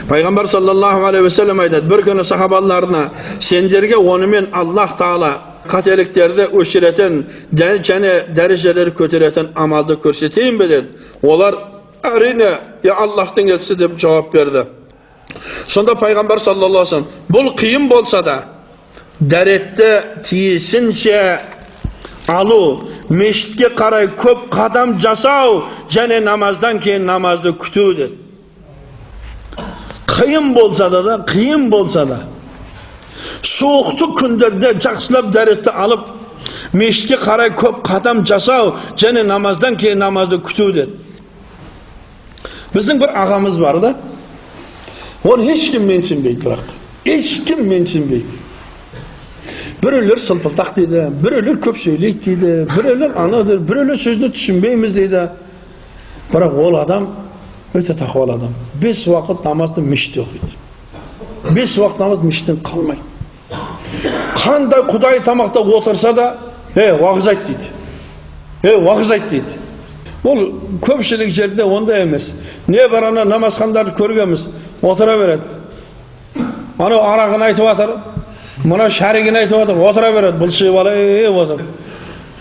Peygamber sallallahu aleyhi ve sellem aytadi, bir kuni sahabalarına, senderge onымен Allah Taala kateliklerді өшіретін, және дәрежелері көтеретін амалды көрсетейін бе dedi. Олар әрине, ya Allah'tan elçisi деп cevap verdi. Sonda Peygamber sallallahu aleyhi ve sellem, бұл қиын болса да, дәретті тиісінше алу, мешітке қарай көп қадам жасау, және намаздан кейін намазды күту dedi. Қиын болса да, soğuqtu күндерде жақсылап дәретті алып, мешітке қарай көп қадам жасау, және намаздан кейін намазды күту dedi. Біздің бір ағамыз бар да, оны ешкім менсінбейді, бірақ ешкім менсінбейді. Біреулер сылпылтақ дейді, біреулер көп сөйлейді дейді, біреулер анаdır, біреулер сөзді түсінбейміз дейді. Бірақ ол адам өте тақуалы адам. 5 уақыт намазды мешітте оқиды. 5 уақыт намаз мешіттен қалмайды. Қандай құдай тамақта отырса да, уағыз айт дейді. Уағыз айт дейді. Ол көпшілік жерде ондай емес. Не бар ана намазхандарды көргенбіз, отыра береді. Анау арағын айтып жатыр, мына шәрігін айтып жатыр, отыра береді. Бұлшық бала отыр.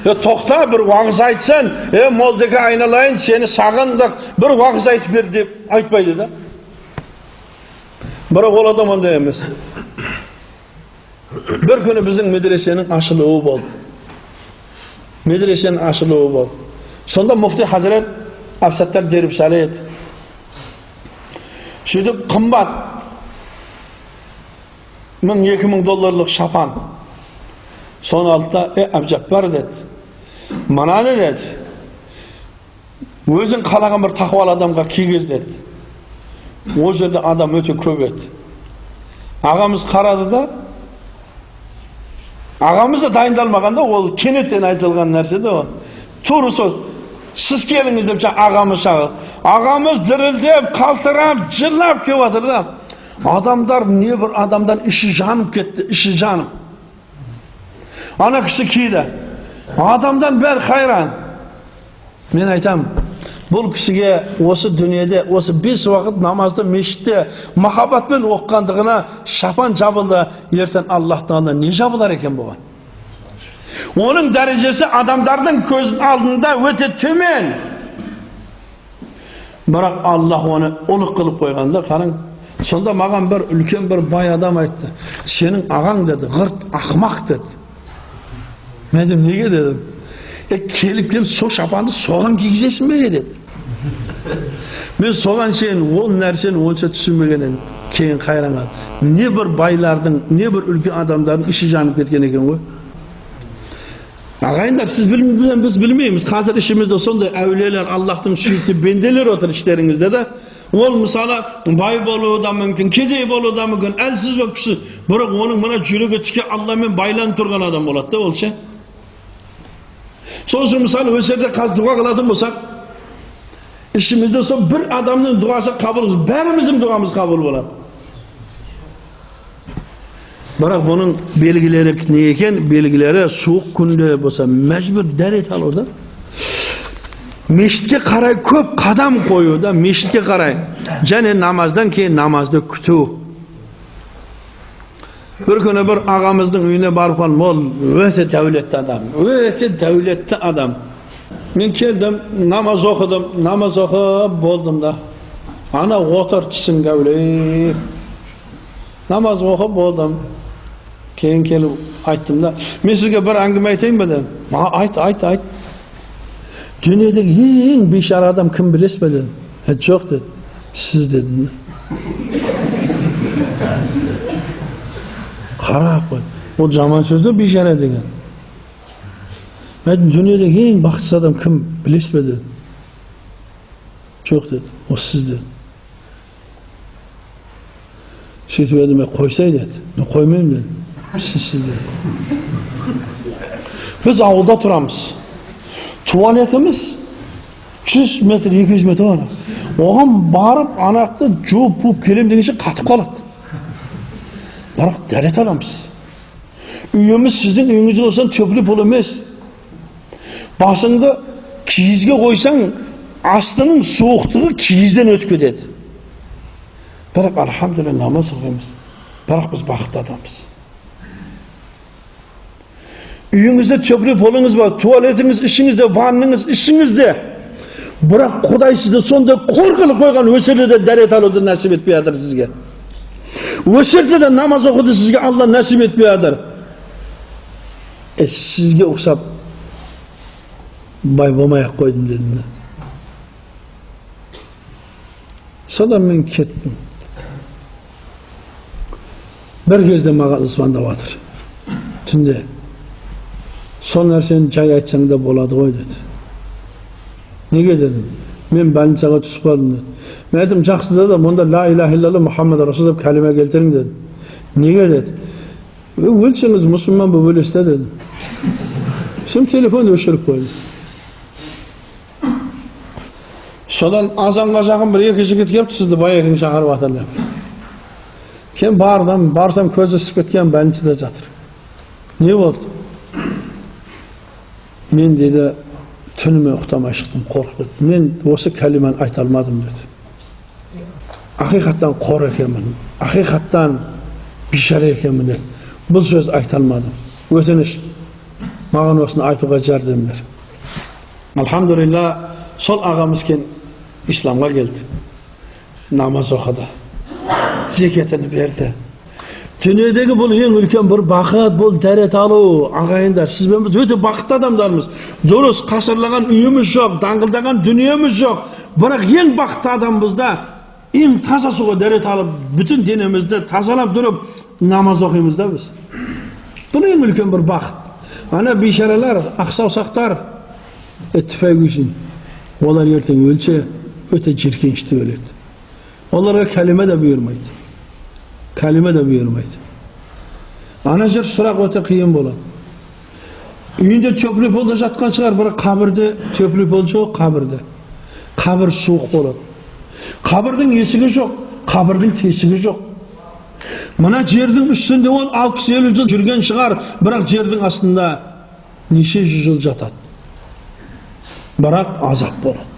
Тоқта, бір уағыз айтсаң, молдеке айналайын, сені сағындық, бір уағыз айтып бер деп айтпайды да. Бірақ ол адам ондай емес. Bir күні біздің медресенің ашылуы болды. Сонда муфти Hazret Absattar Dervişali еді. Сөйтіп қымбат $1000-2000 шапан. Соны алды да, Әбжаппар деді. Мананы деді. Өзің қалаған бір тақуалы адамға кигіз деді. О жерде адам өте көп еді. Ағамыз қарады да, ағамыз да дайындалмағанда, ол кенеттен айтылған нәрсе де ол. Тура сол, сіз келіңіз деп ағамыз шағыл. Ағамыз дірілдеп, қалтырап, жырлап кеп жатыр да. Адамдар, не бір адамдан іші жанып кетті, іші жанып. Ана кісі киді. Адамдан бәрі қайран. Мен айтам, бұл кісіге осы дүниеде, осы 5 уақыт намазды мешітте махаббатпен оққандығына шапан жабылды, ертең Аллахтан не жабылар екен бұған? Оның дәрежесі адамдардың көзінің алдында өте төмен. Бірақ Аллах оны ұлық қылып қойғанда, қарың. Сонда маған бір үлкен бір бай адам айтты. Сенің ағаң деді, ғырт ақмақ деді. Мен дедім, неге дедім? Келіп сол шапанды соған кигізесің бе деді. Мен соған шейін ол нәрсені онша түсінбеген едім. Кейін қайран қалдым. Не бір байлардың, не бір үлкен адамдардың іші жанып кеткен екен ғой. Ағайындар, сіз білмейміз, біз білмейміз. Қазір ішімізде сондай әулиелер, Аллахтың сүйікті бенделер отыр іштеріңізде де. Ол мысалы бай болуы да мүмкін, кедей болуы да мүмкін, әлсіз бе күшсіз. Бірақ оның мына жүрегі тіке Алламен байланып тұрған адам болады да, ол ше. Сол үшін мысалы өсерде қазір дұға қылатын болсақ, ішімізде сол бір адамның дұғасы қабыл болады, бәріміздің дұғамыз қабыл болады. Бірақ бұның белгілері не екен? Белгілері суық күнде болса мәжбүр дәрет алу да. Мешітке қарай көп қадам қою да, мешітке қарай. Және намаздан кейін намазды күту. Bir күні бір ағамыздың үйіне барып қалдым, ол өте дәулетті адам. Мен келдім, намаз оқып болдым да. Ана отыр түсін кәулеп. Намаз оқып болдым. Кейін келіп айттым да. Мен сізге бір әңгіме айтайын ба дедім. Айт. Дүниедегі ең бейшара адам кім білесіз бе дедім. Жоқ деді. Сіз дедім. Қарап қой. Ол жаман сөзді бейшара деген. Мен дүниедегі ең бақытсыз адам кім білесіз бе дедім. Жоқ деді. Ол сіз деді. Сөйтіп едім, қойсай деді. Мен қоймайым деді. Сіз деді. Біз ауылда тұрамыз. Туалетіміз 100 метр, 200 метр var. Оған барып, анақты жуып келем дегенше қатып қалады. Бірақ дәрет аламыз. Үйіміз сіздің үйіңізде olsan төплі бұл емес. Басыңды киізге қойсаң, астының суықтығы киізден өтіп кетеді. Бірақ alhamdulillah намаз оқимыз. Бірақ біз бақытты адамбыз. Үйіңізде төпіріп болыңыз ба, туалетіңіз ішіңізде, ванныңыз ішіңізде. Бірақ Құдай сізді сондай қорқылып қойған өсерде де дәрет алуды нәсіп етпей жатыр сізге. Өсерде де намаз оқуды сізге Алла нәсіп етпей жатыр. Сізге ұқсап бай болмай-ақ қойдым дедім. Содан мен кеттім. Bir кезде маған звондап жатыр. Түнде. Сол нәрсені жай айтсаң да болады ғой деді. Неге дедім? Мен больницаға түсіп қалдым деді. Мен айтым, жақсы деді, мұнда ла иляха иллаллах Мұхаммад Расул деп кәлима келтірің деді. Неге деді? Өлсеңіз мұсылман болып өлесіз деді. Şimdi telefonu өшіріп қойдым. Содан азанға жақын бір екі жігіт келіп, сізді байекең шақырып жатыр деп. Кен барсам көзі ісіп кеткен больницада жатыр. Не болды? Мен деді, түніме ұйықтамай шықтым, қорқып. Мен осы кәлиманы айта алмадым деді. Ақиқаттан қор екенмін, ақиқаттан бишара екенмін деді. Бұл сөз айта алмадым. Өтініш, маған осыны айтуға жәрдем бер. Alhamdulillah, сол ағамыз кен исламға келді. Намаз оқыды. Зекетini берді. Дүниедегі бұл ең үлкен бір бақыт, бұл дәрет алу. Ағайындар, сіз бен біз өте бақытты адамдармыз. Дұрыс, қасырлаған үйіміз жоқ, даңғылдаған дүниеміз жоқ. Бірақ ең бақытты адамбызда ең таза суға дәрет алып, bütün денемізді тазалап тұрып, намаз оқимыз да біз. Бұл ең үлкен бір бақыт. Ана бейшаралар, ақсаусақтар, тüfek үшін. Олар ертең өлсе, өте жиіркенішті өледі. Onlara kelime de buyurmaydı. Kelime de buyurmaydı. Ana jер сұрақ өте қиын болады. Үйінде төпілі полда жатқан шығар, бірақ қабірде төпілі пол жоқ, қабірде. Қабір суық болады. Қабірдің есігі жоқ, қабірдің тесігі жоқ. Мына жердің үстінде ол 60-50 жыл жүрген шығар, бірақ жердің астында неше жүз жыл жатады. Бірақ азап болады.